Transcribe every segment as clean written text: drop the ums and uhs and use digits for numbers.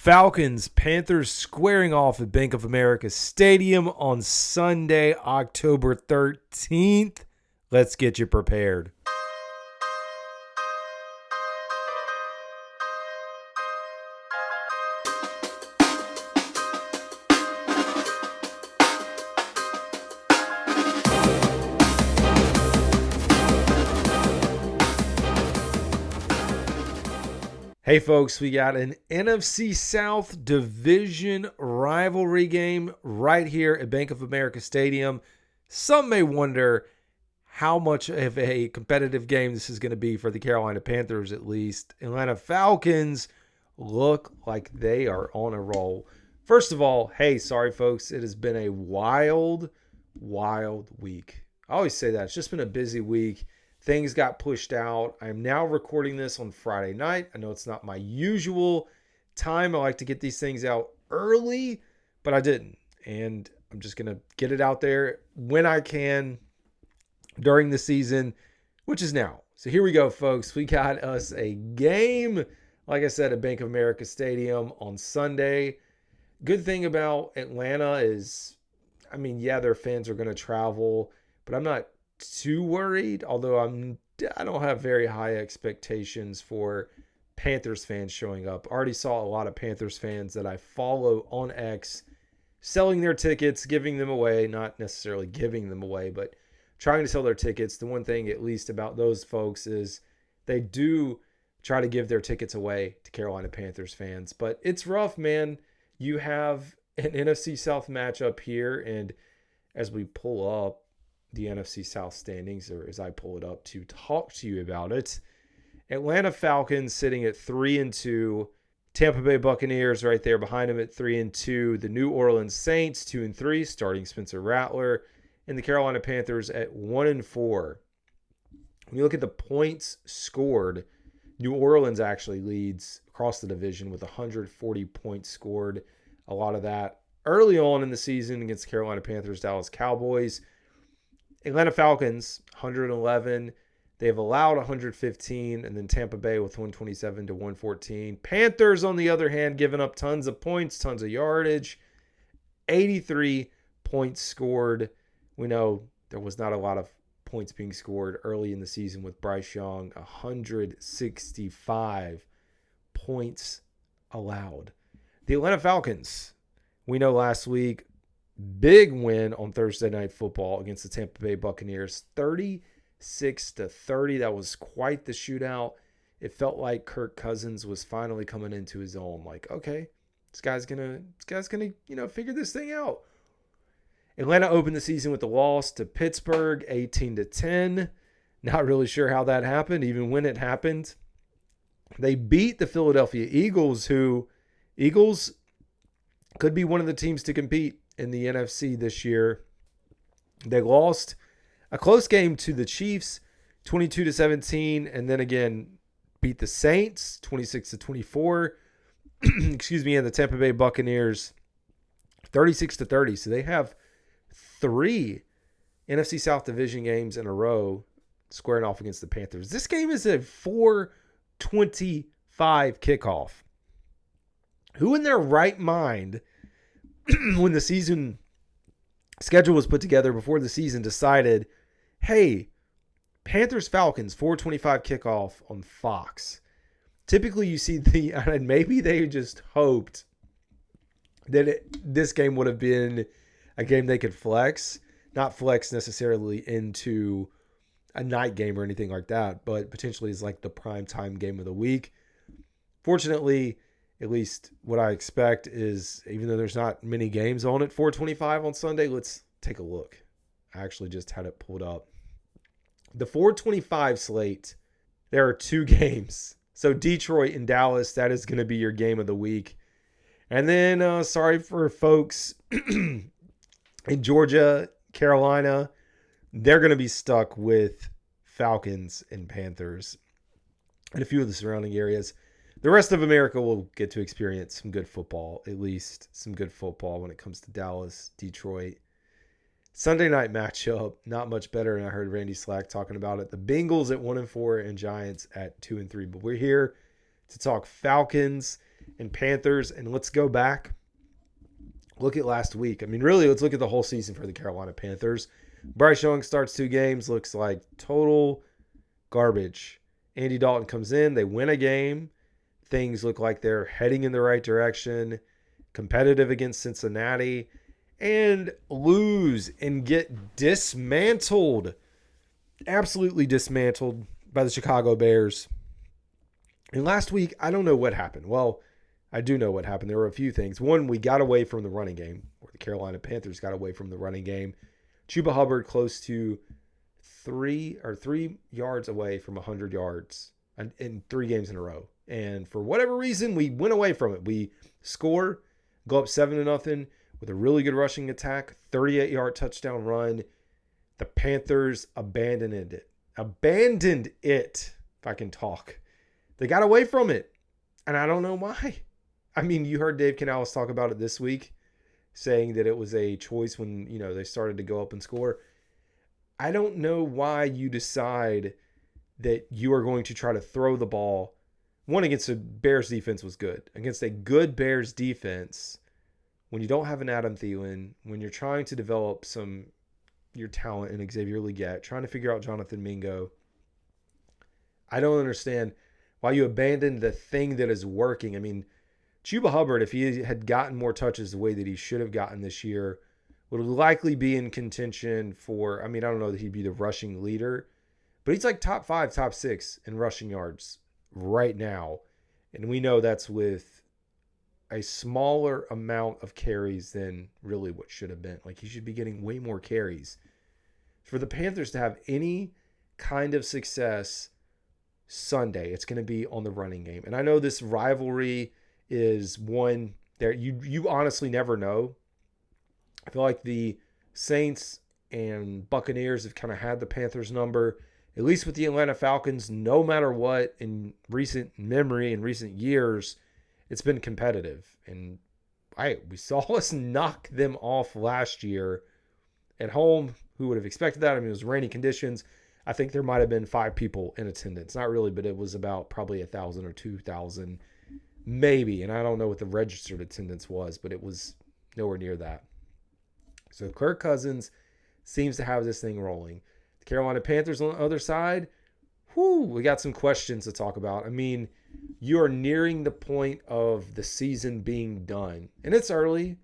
Falcons, Panthers squaring off at Bank of America Stadium on Sunday, October 13th. Let's get you prepared. Hey folks, we got an NFC South Division rivalry game right here at Bank of America Stadium. Some may wonder how much of a competitive game this is going to be for the Carolina Panthers, at least. Atlanta Falcons look like they are on a roll. First of all, hey, sorry folks, it has been a wild week. I always say that. It's just been a busy week. Things got pushed out. I'm now recording this on Friday night. I know it's not my usual time. I like to get these things out early, but I didn't. And I'm just going to get it out there when I can during the season, which is now. So here we go, folks. We got us a game, like I said, at Bank of America Stadium on Sunday. Good thing about Atlanta is, yeah, their fans are going to travel, but I'm not too worried, although I don't have very high expectations for Panthers fans showing up. Already saw a lot of Panthers fans that I follow on X selling their tickets, giving them away, not necessarily giving them away, but trying to sell their tickets. The one thing, at least about those folks, is they do try to give their tickets away to Carolina Panthers fans. But it's rough, man. You have an NFC South matchup here, and as we pull up the NFC South standings, or as I pull it up to talk to you about it, Atlanta Falcons sitting at 3-2, Tampa Bay Buccaneers right there behind them at 3-2, the New Orleans Saints 2-3, starting Spencer Rattler, and the Carolina Panthers at 1-4. When you look at the points scored, New Orleans actually leads across the division with 140 points scored. A lot of that early on in the season against the Carolina Panthers, Dallas Cowboys. Atlanta Falcons, 111. They've allowed 115, and then Tampa Bay with 127 to 114. Panthers, on the other hand, giving up tons of points, tons of yardage. 83 points scored. We know there was not a lot of points being scored early in the season with Bryce Young. 165 points allowed. The Atlanta Falcons, we know last week, big win on Thursday Night Football against the Tampa Bay Buccaneers, 36-30. That was quite the shootout. It felt like Kirk Cousins was finally coming into his own. Like, okay, this guy's gonna, figure this thing out. Atlanta opened the season with a loss to Pittsburgh, 18-10. Not really sure how that happened, even when it happened. They beat the Philadelphia Eagles, who Eagles could be one of the teams to compete in the NFC this year. They lost a close game to the Chiefs, 22-17, and then again beat the Saints, 26-24. And the Tampa Bay Buccaneers, 36-30. So they have 3 NFC South Division games in a row squaring off against the Panthers. This game is a 4:25 kickoff. Who in their right mind, when the season schedule was put together before the season, decided, hey, Panthers-Falcons, 4:25 kickoff on Fox. Typically you see and maybe they just hoped that this game would have been a game they could flex. Not flex necessarily into a night game or anything like that, but potentially is like the primetime game of the week. Fortunately, at least what I expect is, even though there's not many games on at 4:25 on Sunday, let's take a look. I actually just had it pulled up. The 4:25 slate, there are 2 games. So Detroit and Dallas, that is going to be your game of the week. And then, sorry for folks in Georgia, Carolina, they're going to be stuck with Falcons and Panthers and a few of the surrounding areas. The rest of America will get to experience some good football, at least some good football when it comes to Dallas, Detroit. Sunday night matchup, not much better, and I heard Randy Slack talking about it. The Bengals at 1-4 and Giants at 2-3. But we're here to talk Falcons and Panthers. And let's go back. Look at last week. I mean, really, let's look at the whole season for the Carolina Panthers. Bryce Young starts 2 games, looks like total garbage. Andy Dalton comes in, they win a game. Things look like they're heading in the right direction. Competitive against Cincinnati. And lose and get dismantled. Absolutely dismantled by the Chicago Bears. And last week, I don't know what happened. Well, I do know what happened. There were a few things. One, we got away from the running game, or the Carolina Panthers got away from the running game. Chuba Hubbard close to 3 yards away from 100 yards in 3 games in a row. And for whatever reason, we went away from it. We score, go up 7-0 with a really good rushing attack, 38-yard touchdown run. The Panthers abandoned it. If I can talk. They got away from it. And I don't know why. I mean, you heard Dave Canales talk about it this week, saying that it was a choice when, they started to go up and score. I don't know why you decide that you are going to try to throw the ball. One, against the Bears defense was good. Against a good Bears defense, when you don't have an Adam Thielen, when you're trying to develop your talent in Xavier Legette, trying to figure out Jonathan Mingo, I don't understand why you abandoned the thing that is working. I mean, Chuba Hubbard, if he had gotten more touches the way that he should have gotten this year, would likely be in contention for, I don't know that he'd be the rushing leader, but he's like top 5, top 6 in rushing yards right now. And we know that's with a smaller amount of carries than really what should have been. Like, he should be getting way more carries. For the Panthers to have any kind of success Sunday, it's going to be on the running game. And I know this rivalry is one that you honestly never know. I feel like the Saints and Buccaneers have kind of had the Panthers number, at least with the Atlanta Falcons. No matter what, in recent memory, in recent years, it's been competitive. And we saw us knock them off last year at home. Who would have expected that? I mean, it was rainy conditions. I think there might have been 5 people in attendance. Not really, but it was about probably 1,000 or 2,000 maybe. And I don't know what the registered attendance was, but it was nowhere near that. So Kirk Cousins seems to have this thing rolling. The Carolina Panthers on the other side, we got some questions to talk about. I mean, you are nearing the point of the season being done. And it's early.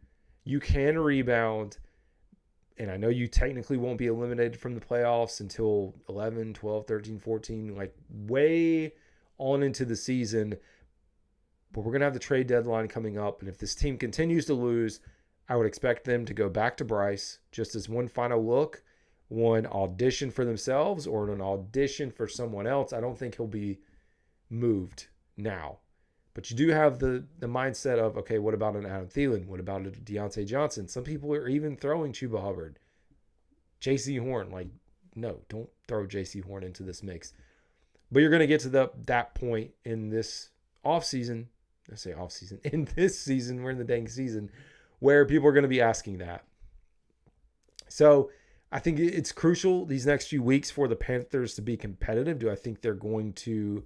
You can rebound. And I know you technically won't be eliminated from the playoffs until 11, 12, 13, 14, like way on into the season. But we're going to have the trade deadline coming up. And if this team continues to lose, I would expect them to go back to Bryce just as one final look, one audition for themselves or an audition for someone else. I don't think he'll be moved now. But you do have the mindset of, okay, what about an Adam Thielen? What about a Deontay Johnson? Some people are even throwing Chuba Hubbard. J.C. Horn, no, don't throw J.C. Horn into this mix. But you're going to get to that point in this offseason. I say offseason. In this season, we're in the dang season, where people are going to be asking that. So I think it's crucial these next few weeks for the Panthers to be competitive. Do I think they're going to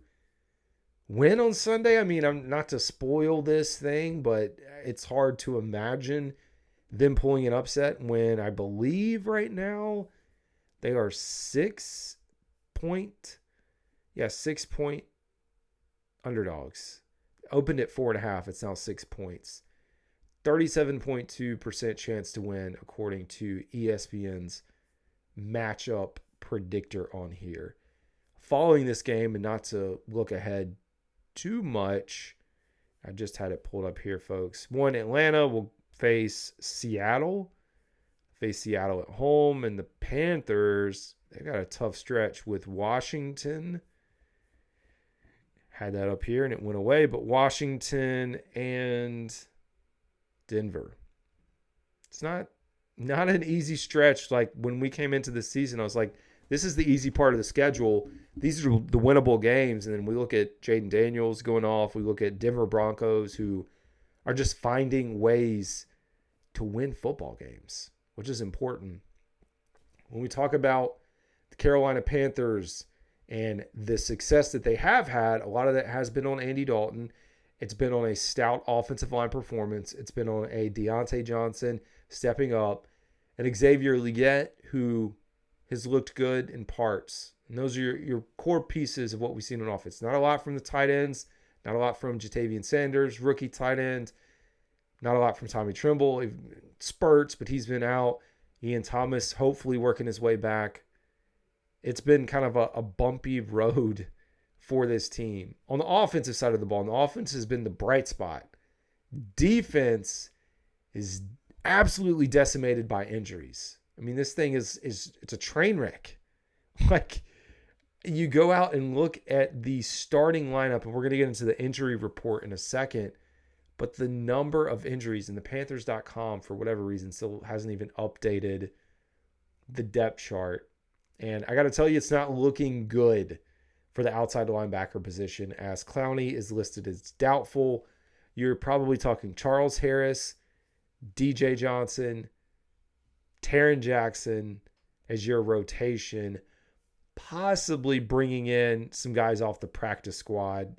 win on Sunday? I mean, I'm not to spoil this thing, but it's hard to imagine them pulling an upset when I believe right now they are 6-point underdogs. Opened at 4.5. It's now 6 points. 37.2% chance to win according to ESPN's matchup predictor on here. Following this game, and not to look ahead too much, I just had it pulled up here, folks. Atlanta will face Seattle at home, and the Panthers, they got a tough stretch with Washington. Had that up here and it went away, but Washington and Denver. It's not an easy stretch. Like when we came into the season, I was like, this is the easy part of the schedule. These are the winnable games. And then we look at Jaden Daniels going off. We look at Denver Broncos, who are just finding ways to win football games, which is important. When we talk about the Carolina Panthers and the success that they have had, a lot of that has been on Andy Dalton. It's been on a stout offensive line performance. It's been on a Deontay Johnson stepping up, and Xavier Legette, who has looked good in parts. And those are your core pieces of what we've seen on offense. Not a lot from the tight ends, not a lot from Jatavian Sanders, rookie tight end, not a lot from Tommy Tremble. Spurts, but he's been out. Ian Thomas hopefully working his way back. It's been kind of a bumpy road for this team. On the offensive side of the ball, and the offense has been the bright spot. Defense is absolutely decimated by injuries. I mean, this thing is it's a train wreck. Like, you go out and look at the starting lineup, and we're going to get into the injury report in a second, but the number of injuries, and the Panthers.com, for whatever reason, still hasn't even updated the depth chart. And I got to tell you, it's not looking good for the outside linebacker position, as Clowney is listed as doubtful. You're probably talking Charles Harris, DJ Johnson, Taron Jackson as your rotation, possibly bringing in some guys off the practice squad,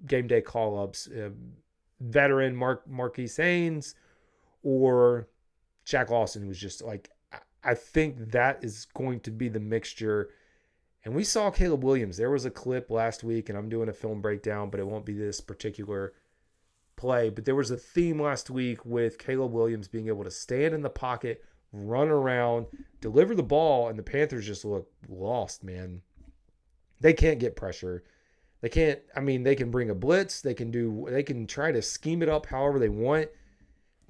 game day call-ups, veteran Marquise Haynes or Jack Lawson, who was just like, I think that is going to be the mixture. And we saw Caleb Williams. There was a clip last week, and I'm doing a film breakdown, but it won't be this particular play. But there was a theme last week with Caleb Williams being able to stand in the pocket, run around, deliver the ball, and the Panthers just look lost, man. They can't get pressure. They can't, they can bring a blitz. They can try to scheme it up however they want.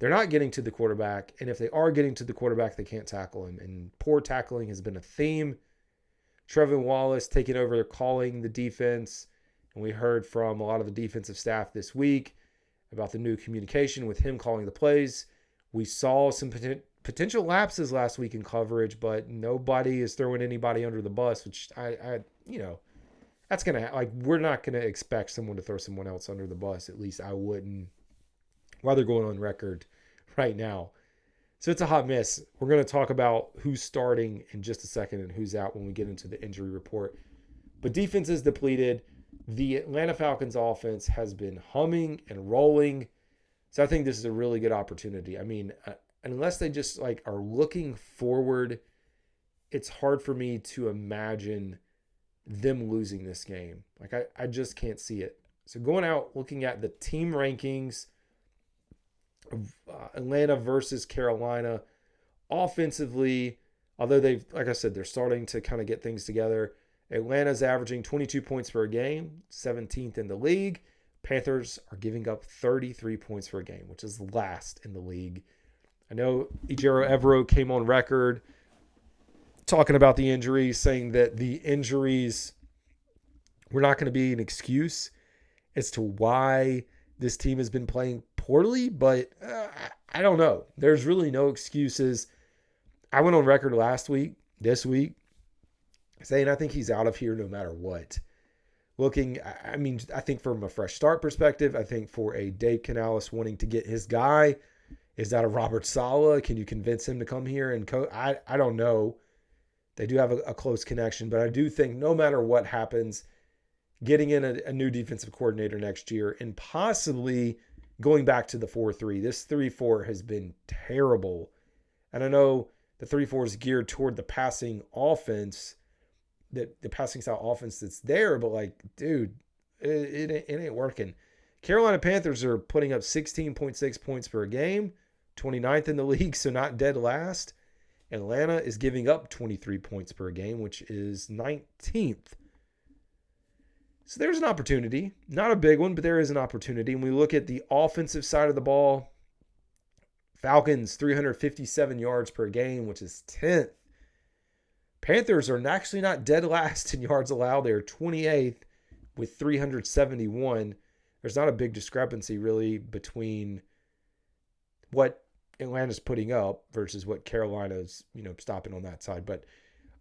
They're not getting to the quarterback, and if they are getting to the quarterback, they can't tackle him. And poor tackling has been a theme. Trevin Wallace taking over calling the defense, and we heard from a lot of the defensive staff this week about the new communication with him calling the plays. We saw some potential lapses last week in coverage, but nobody is throwing anybody under the bus, which that's going to, we're not going to expect someone to throw someone else under the bus. At least I wouldn't, while they're going on record right now. So it's a hot mess. We're going to talk about who's starting in just a second and who's out when we get into the injury report. But defense is depleted. The Atlanta Falcons offense has been humming and rolling. So I think this is a really good opportunity. Unless they just are looking forward, it's hard for me to imagine them losing this game. I just can't see it. So going out, looking at the team rankings of Atlanta versus Carolina, offensively, although they've, like I said, they're starting to kind of get things together. Atlanta's averaging 22 points per game, 17th in the league. Panthers are giving up 33 points per game, which is last in the league. I know Ejiro Evero came on record talking about the injuries, saying that the injuries were not going to be an excuse as to why this team has been playing poorly, but I don't know. There's really no excuses. I went on record this week, saying I think he's out of here no matter what. I think from a fresh start perspective, I think for a Dave Canales wanting to get his guy, is that a Robert Saleh? Can you convince him to come here and coach? I don't know. They do have a close connection, but I do think no matter what happens, getting in a new defensive coordinator next year and possibly going back to the 4-3. This 3-4 has been terrible. And I know the 3-4 is geared toward the passing offense, the passing style offense that's there, but dude, it ain't working. Carolina Panthers are putting up 16.6 points per game, 29th in the league, so not dead last. Atlanta is giving up 23 points per game, which is 19th. So there's an opportunity. Not a big one, but there is an opportunity. And we look at the offensive side of the ball. Falcons, 357 yards per game, which is 10th. Panthers are actually not dead last in yards allowed. They're 28th with 371. There's not a big discrepancy really between what Atlanta's putting up versus what Carolina's, stopping on that side. But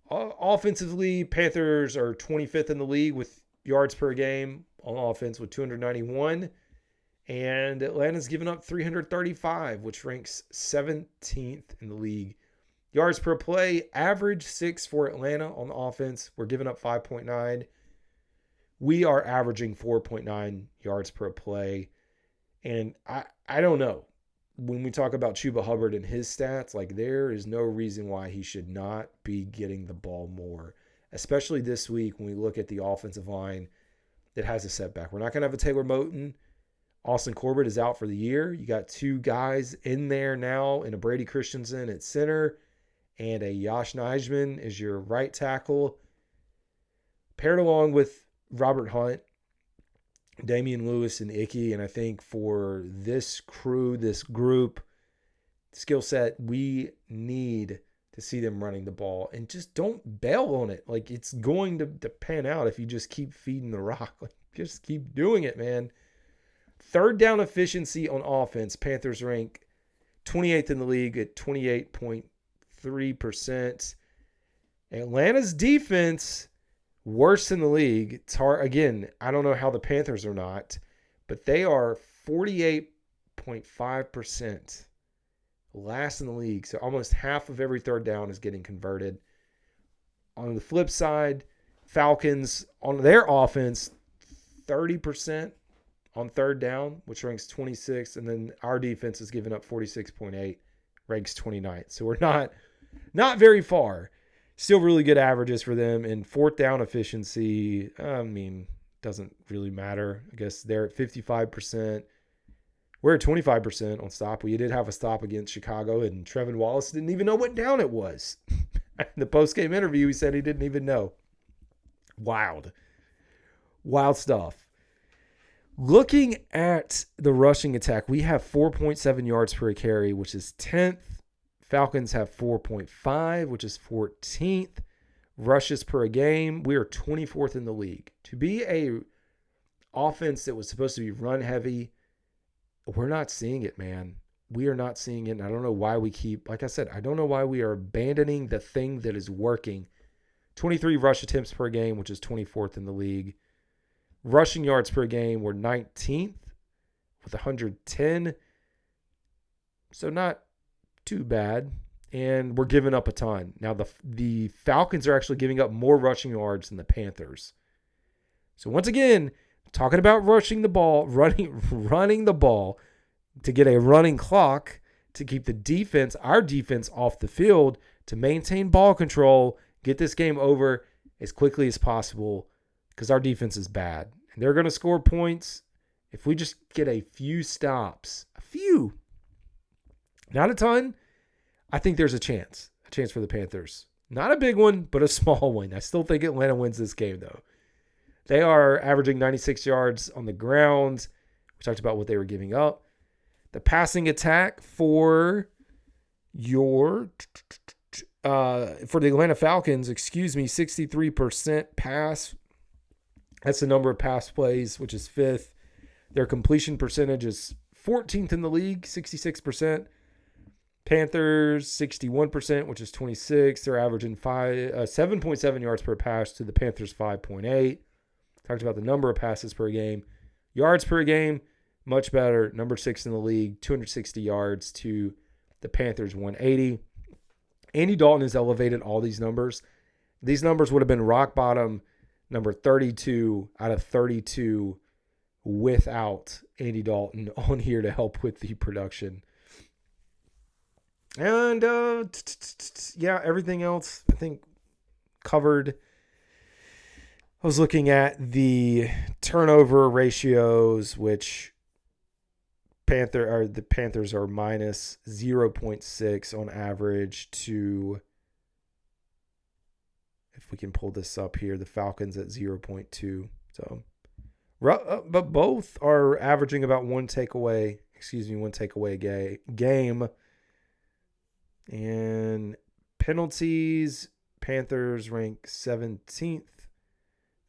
offensively, Panthers are 25th in the league with yards per game on offense with 291. And Atlanta's given up 335, which ranks 17th in the league. Yards per play, average 6 for Atlanta on the offense. We're giving up 5.9. We are averaging 4.9 yards per play. And I don't know. When we talk about Chuba Hubbard and his stats, like there is no reason why he should not be getting the ball more, especially this week when we look at the offensive line that has a setback. We're not going to have a Taylor Moton. Austin Corbett is out for the year. You got two guys in there now, and a Brady Christensen at center, and a Josh Nijman is your right tackle, paired along with Robert Hunt, Damian Lewis, and Icky. And I think for this crew, this group, skill set, we need to see them running the ball. And just don't bail on it. Like, it's going to pan out if you just keep feeding the rock. Like, just keep doing it, man. Third down efficiency on offense, Panthers rank 28th in the league at 28.3%. Atlanta's defense, worst in the league. It's hard. Again, I don't know how the Panthers are not, but they are 48.5%. Last in the league. So almost half of every third down is getting converted. On the flip side, Falcons on their offense, 30% on third down, which ranks 26th. And then our defense is giving up 46.8, ranks 29th. So we're not very far. Still really good averages for them. And fourth down efficiency, doesn't really matter. I guess they're at 55%. We're at 25% on stop. We did have a stop against Chicago, and Trevin Wallace didn't even know what down it was. In the post-game interview, he said he didn't even know. Wild stuff. Looking at the rushing attack, we have 4.7 yards per carry, which is 10th. Falcons have 4.5, which is 14th. Rushes per game, we are 24th in the league. To be a offense that was supposed to be run heavy, we're not seeing it, man. We are not seeing it. And I don't know why we like I said, I don't know why we are abandoning the thing that is working. 23 rush attempts per game, which is 24th in the league. Rushing yards per game, we're 19th with 110. So not too bad. And we're giving up a ton. Now, the Falcons are actually giving up more rushing yards than the Panthers. So once again, talking about rushing the ball, running the ball to get a running clock to keep our defense off the field, to maintain ball control, get this game over as quickly as possible because our defense is bad. And they're going to score points if we just get a few stops. A few. Not a ton. I think there's a chance for the Panthers. Not a big one, but a small one. I still think Atlanta wins this game, though. They are averaging 96 yards on the ground. We talked about what they were giving up. The passing attack for the Atlanta Falcons, 63% pass. That's the number of pass plays, which is 5th. Their completion percentage is 14th in the league, 66%. Panthers, 61%, which is 26th. They're averaging 7.7 yards per pass to the Panthers' 5.8. Talked about the number of passes per game. Yards per game, much better. Number 6 in the league, 260 yards to the Panthers, 180. Andy Dalton has elevated all these numbers. These numbers would have been rock bottom, number 32 out of 32 without Andy Dalton on here to help with the production. And, everything else, I think, covered. I was looking at the turnover ratios, which the Panthers are minus 0.6 on average to, if we can pull this up here, the Falcons at 0.2. So, but both are averaging about one takeaway game. And penalties, Panthers rank 17th,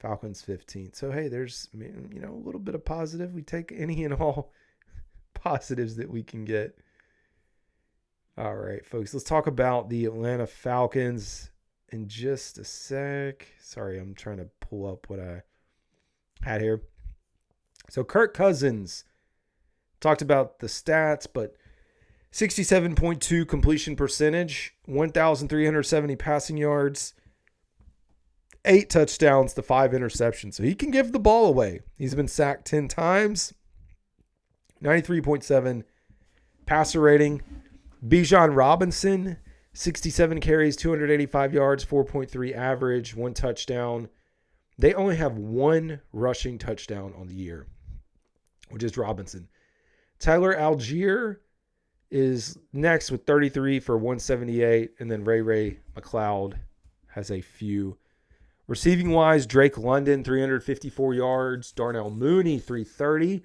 Falcons 15th. So, hey, there's, a little bit of positive. We take any and all positives that we can get. All right, folks, let's talk about the Atlanta Falcons in just a sec. Sorry, I'm trying to pull up what I had here. So, Kirk Cousins, talked about the stats, but 67.2 completion percentage, 1,370 passing yards. 8 touchdowns to 5 interceptions. So he can give the ball away. He's been sacked 10 times. 93.7 passer rating. Bijan Robinson, 67 carries, 285 yards, 4.3 average, 1 touchdown. They only have 1 rushing touchdown on the year, which is Robinson. Tyler Algier is next with 33 for 178, and then Ray McLeod has a few. Receiving-wise, Drake London, 354 yards. Darnell Mooney, 330.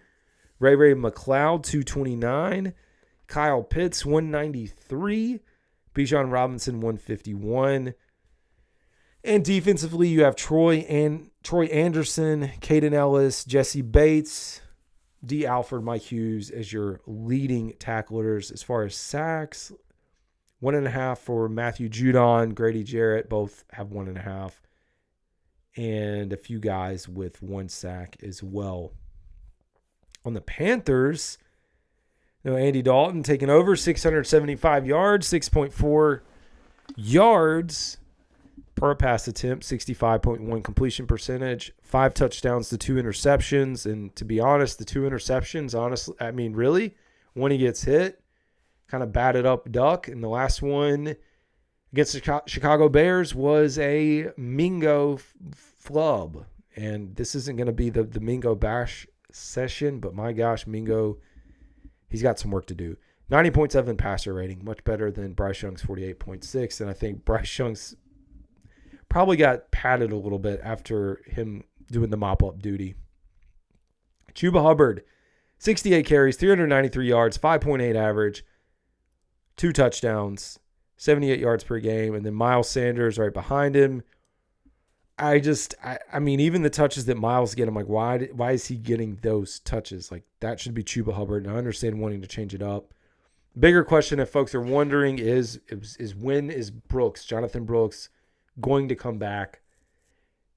Ray McLeod, 229. Kyle Pitts, 193. Bijan Robinson, 151. And defensively, you have Troy Anderson, Caden Ellis, Jesse Bates, D. Alford, Mike Hughes as your leading tacklers. As far as sacks, 1.5 for Matthew Judon, Grady Jarrett, both have 1.5. And a few guys with 1 sack as well. On the Panthers, Andy Dalton taking over, 675 yards, 6.4 yards per pass attempt, 65.1 completion percentage, 5 touchdowns to 2 interceptions. And to be honest, the 2 interceptions, really, when he gets hit, kind of batted up duck. And the last one against the Chicago Bears was a Mingo flub. And this isn't going to be the Mingo bash session, but my gosh, Mingo, he's got some work to do. 90.7 passer rating, much better than Bryce Young's 48.6. And I think Bryce Young's probably got padded a little bit after him doing the mop-up duty. Chuba Hubbard, 68 carries, 393 yards, 5.8 average, 2 touchdowns, 78 yards per game. And then Miles Sanders right behind him. Even the touches that Miles get, I'm like, why is he getting those touches? Like, that should be Chuba Hubbard. And I understand wanting to change it up. Bigger question, if folks are wondering, is when is Jonathan Brooks, going to come back?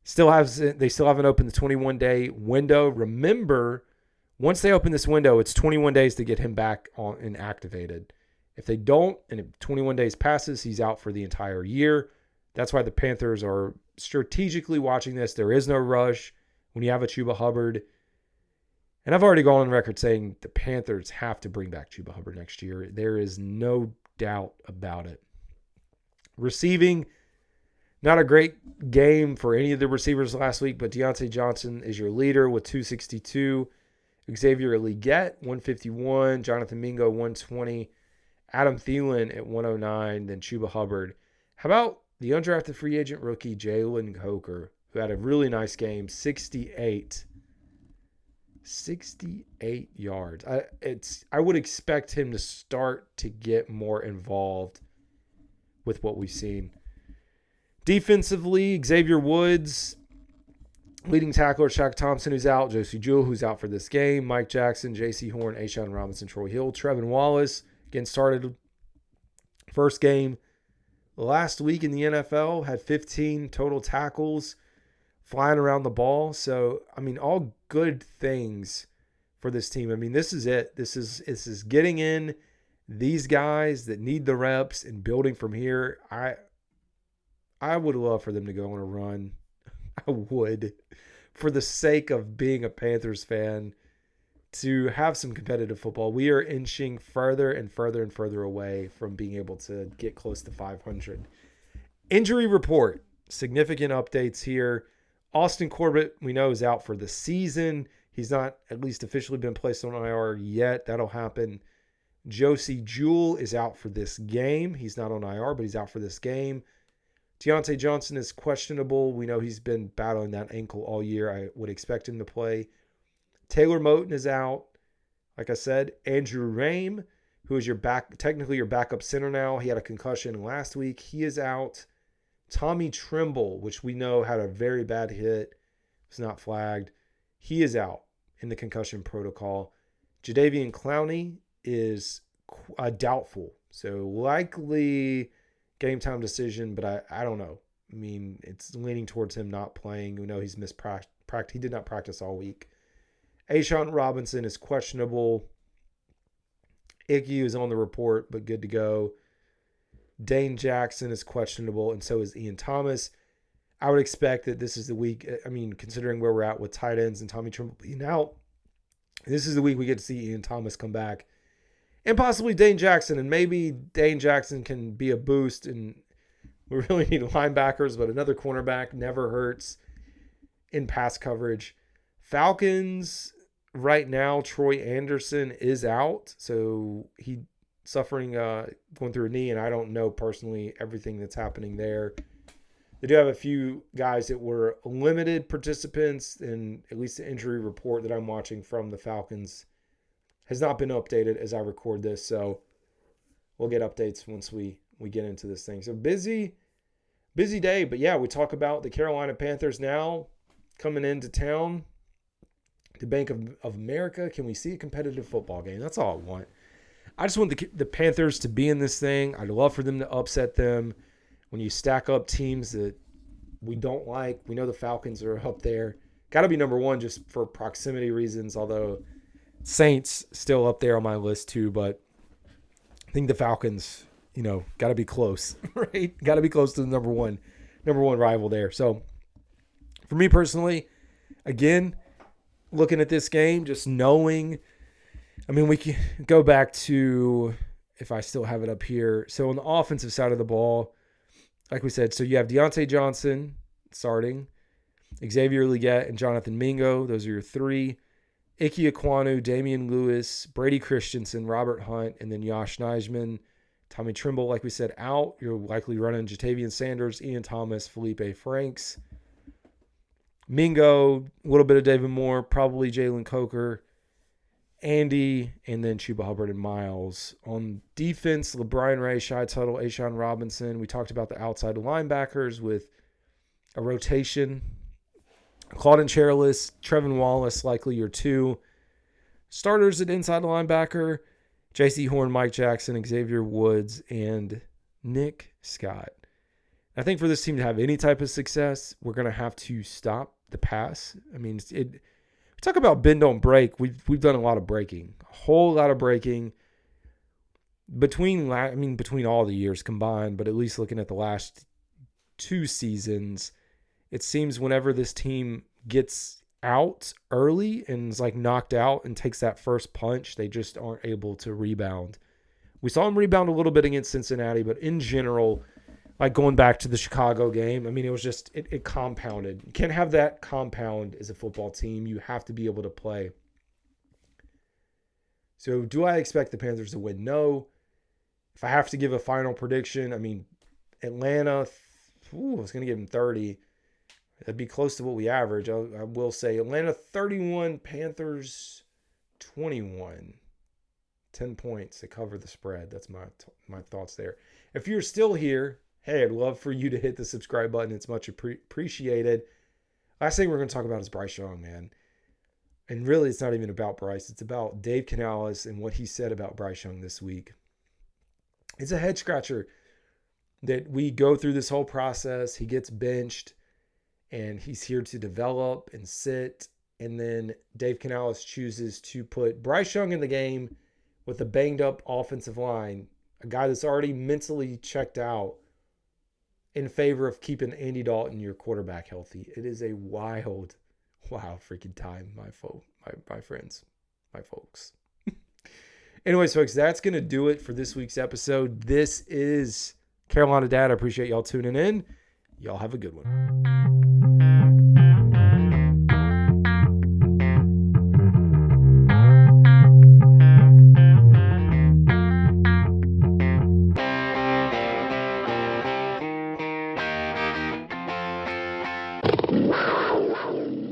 They still haven't opened the 21-day window. Remember, once they open this window, it's 21 days to get him back on and activated. If they don't, and if 21 days passes, he's out for the entire year. That's why the Panthers are strategically watching this. There is no rush when you have a Chuba Hubbard. And I've already gone on record saying the Panthers have to bring back Chuba Hubbard next year. There is no doubt about it. Receiving, not a great game for any of the receivers last week, but Deontay Johnson is your leader with 262. Xavier Legette, 151. Jonathan Mingo, 120. Adam Thielen at 109. Then Chuba Hubbard. How about the undrafted free agent rookie Jalen Coker, who had a really nice game, 68 yards. I would expect him to start to get more involved with what we've seen. Defensively, Xavier Woods, leading tackler Shaq Thompson, who's out, Josie Jewell, who's out for this game, Mike Jackson, J.C. Horn, A'Shawn Robinson, Troy Hill, Trevin Wallace, again started first game last week in the NFL, had 15 total tackles, flying around the ball. So, all good things for this team. This is it. This is getting in these guys that need the reps and building from here. I would love for them to go on a run. I would, for the sake of being a Panthers fan, to have some competitive football. We are inching further and further and further away from being able to get close to 500. Injury report. Significant updates here. Austin Corbett, we know, is out for the season. He's not at least officially been placed on IR yet. That'll happen. Josie Jewell is out for this game. He's not on IR, but he's out for this game. Deontay Johnson is questionable. We know he's been battling that ankle all year. I would expect him to play. Taylor Moton is out. Like I said, Andrew Rame, who is technically your backup center now. He had a concussion last week. He is out. Tommy Trimble, which we know had a very bad hit, was not flagged. He is out in the concussion protocol. Jadeveon Clowney is doubtful. So likely game time decision, but I don't know. It's leaning towards him not playing. We know he's missed practice. He did not practice all week. A'Shawn Robinson is questionable. Icky is on the report, but good to go. Dane Jackson is questionable, and so is Ian Thomas. I would expect that this is the week. I mean, considering where we're at with tight ends and Tommy Tremble being out, this is the week we get to see Ian Thomas come back and possibly Dane Jackson. And maybe Dane Jackson can be a boost. And we really need linebackers, but another cornerback never hurts in pass coverage. Falcons right now, Troy Anderson is out. So he suffering, going through a knee. And I don't know personally everything that's happening there. They do have a few guys that were limited participants, and at least the injury report that I'm watching from the Falcons has not been updated as I record this. So we'll get updates once we get into this thing. So busy day. But yeah, we talk about the Carolina Panthers now coming into town. The Bank of America. Can we see a competitive football game? That's all I want. I just want the Panthers to be in this thing. I'd love for them to upset them. When you stack up teams that we don't like, we know the Falcons are up there. Got to be number one just for proximity reasons, although Saints still up there on my list too. But I think the Falcons, got to be close, right? Got to be close to the number one rival there. So for me personally, again, looking at this game, just knowing, we can go back to, if I still have it up here. So on the offensive side of the ball, like we said, so you have Deontay Johnson starting, Xavier Legette, and Jonathan Mingo. Those are your three. Ike Ekwonu, Damian Lewis, Brady Christensen, Robert Hunt, and then Josh Nijman. Tommy Tremble, like we said, out. You're likely running Jatavian Sanders, Ian Thomas, Felipe Franks. Mingo, a little bit of David Moore, probably Jalen Coker, Andy, and then Chuba Hubbard and Miles. On defense, LeBron Ray, Shai Tuttle, Ashawn Robinson. We talked about the outside linebackers with a rotation. Claudin Charles, Trevin Wallace, likely your two. Starters at inside linebacker, J.C. Horn, Mike Jackson, Xavier Woods, and Nick Scott. I think for this team to have any type of success, we're going to have to stop the pass. We talk about bend, don't break. We've done a lot of breaking, a whole lot of breaking between all the years combined, but at least looking at the last two seasons, it seems whenever this team gets out early and is like knocked out and takes that first punch, they just aren't able to rebound. We saw them rebound a little bit against Cincinnati, but in general, like going back to the Chicago game, it was just, it compounded. You can't have that compound as a football team. You have to be able to play. So do I expect the Panthers to win? No. If I have to give a final prediction, Atlanta, I was going to give them 30. That'd be close to what we average. I will say Atlanta 31, Panthers 21. 10 points to cover the spread. That's my thoughts there. If you're still here, hey, I'd love for you to hit the subscribe button. It's much appreciated. Last thing we're going to talk about is Bryce Young, man. And really, it's not even about Bryce. It's about Dave Canales and what he said about Bryce Young this week. It's a head scratcher that we go through this whole process. He gets benched, and he's here to develop and sit. And then Dave Canales chooses to put Bryce Young in the game with a banged-up offensive line, a guy that's already mentally checked out, in favor of keeping Andy Dalton, your quarterback, healthy. It is a wild freaking time, my friends, my folks. Anyways, folks, that's going to do it for this week's episode. This is Carolina Dad. I appreciate y'all tuning in. Y'all have a good one.